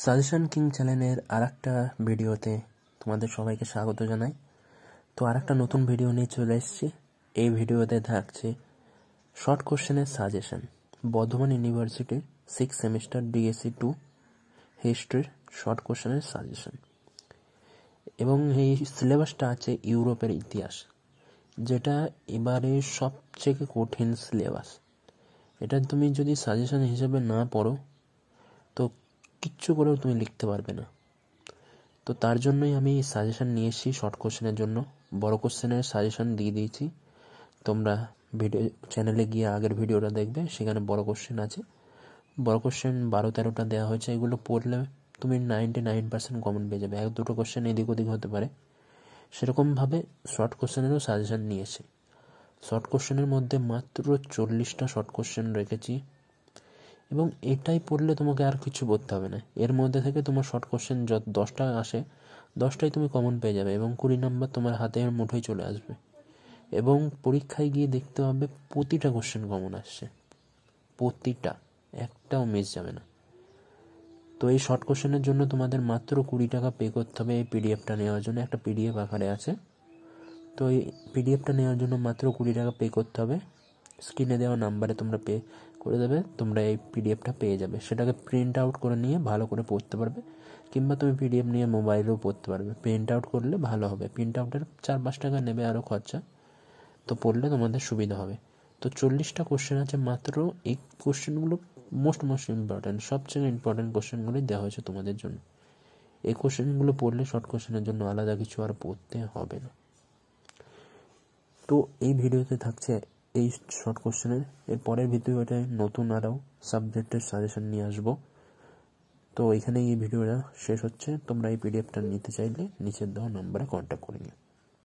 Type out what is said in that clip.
Suggestion king চ্যানেলের আরেকটা ভিডিওতে তোমাদের সবাইকে স্বাগত জানাই। তো আরেকটা নতুন ভিডিও নিয়ে চলে এসেছি। এই ভিডিওতে থাকছে শর্ট কোশ্চেনের সাজেশন, বর্ধমান ইউনিভার্সিটির 6 সেমিস্টার ডিএসসি 2 হিস্ট্রির শর্ট কোশ্চেনের সাজেশন। এবং এই সিলেবাসটা আছে ইউরোপের ইতিহাস, যেটা এবারে সবথেকে কঠিন সিলেবাস। এটা তুমি যদি সাজেশন হিসেবে না পড়ো তো কিচ্ছু করেও তুমি লিখতে পারবে না। তো তার জন্যই আমি সাজেশন নিয়ে এসেছি শর্ট কোশ্চেনের জন্য। বড় কোশ্চেনের সাজেশন দিয়ে দিয়েছি, তোমরা ভিডিও চ্যানেলে গিয়ে আগের ভিডিওটা দেখবে, সেখানে বড় কোশ্চেন আছে। বড় কোশ্চেন 12-13টা দেওয়া হয়েছে। এগুলো পড়লে তুমি 99% কমন পেয়ে যাবে। 1-2টো কোশ্চেন এদিক ওদিক হতে পারে, সেরকমভাবে শর্ট কোশ্চেনেরও সাজেশন নিয়েছি। শর্ট কোশ্চেনের মধ্যে মাত্র 40টা শর্ট কোশ্চেন রেখেছি, এবং এটাই পড়লে তোমাকে আর কিছু পড়তে হবে না। এর মধ্যে থেকে তোমার শর্ট কোশ্চেন যত 10টা আসে 10টাই তুমি কমন পেয়ে যাবে, এবং 20 নম্বর তোমার হাতের মুঠোয় চলে আসবে। এবং পরীক্ষায় গিয়ে দেখতে হবে প্রতিটা কোশ্চেন কমন আসছে, প্রতিটা, একটাও মিস যাবে না। তো এই শর্ট কোশ্চেনের জন্য তোমাদের মাত্র 20 টাকা পে করতে হবে। এই পিডিএফটা নেওয়ার জন্য একটা পিডিএফ আকারে আছে। তো এই পিডিএফটা নেওয়ার জন্য মাত্র 20 টাকা পে করতে হবে। স্ক্রিনে দেওয়া নাম্বারে তোমরা পে করে দেবে, তোমরা এই পিডিএফটা পেয়ে যাবে। সেটাকে প্রিন্ট আউট করে নিয়ে ভালো করে পড়তে পারবে, কিংবা তুমি পিডিএফ নিয়ে মোবাইলেও পড়তে পারবে। প্রিন্ট আউট করলে ভালো হবে। প্রিন্ট আউটের 4-5 টাকা নেবে আরও খরচা, তো পড়লে তোমাদের সুবিধা হবে। তো 40টা কোশ্চেন আছে মাত্র। এই কোশ্চেনগুলো মোস্ট ইম্পর্ট্যান্ট, সবচেয়ে ইম্পর্ট্যান্ট কোশ্চেনগুলোই দেওয়া হয়েছে তোমাদের জন্য। এই কোশ্চেনগুলো পড়লে শর্ট কোশ্চেনের জন্য আলাদা কিছু আর পড়তে হবে না। তো এই ভিডিওতে থাকছে এই শর্ট কোশ্চেনের। এর পরের ভিডিওটায় নতুন আরও সাবজেক্টের সাজেশন নিয়ে আসবো। তো এখানে এই ভিডিওটা শেষ হচ্ছে। তোমরা এই পিডিএফটা নিতে চাইলে নিচের দেওয়া নাম্বারে কন্ট্যাক্ট করে নিও।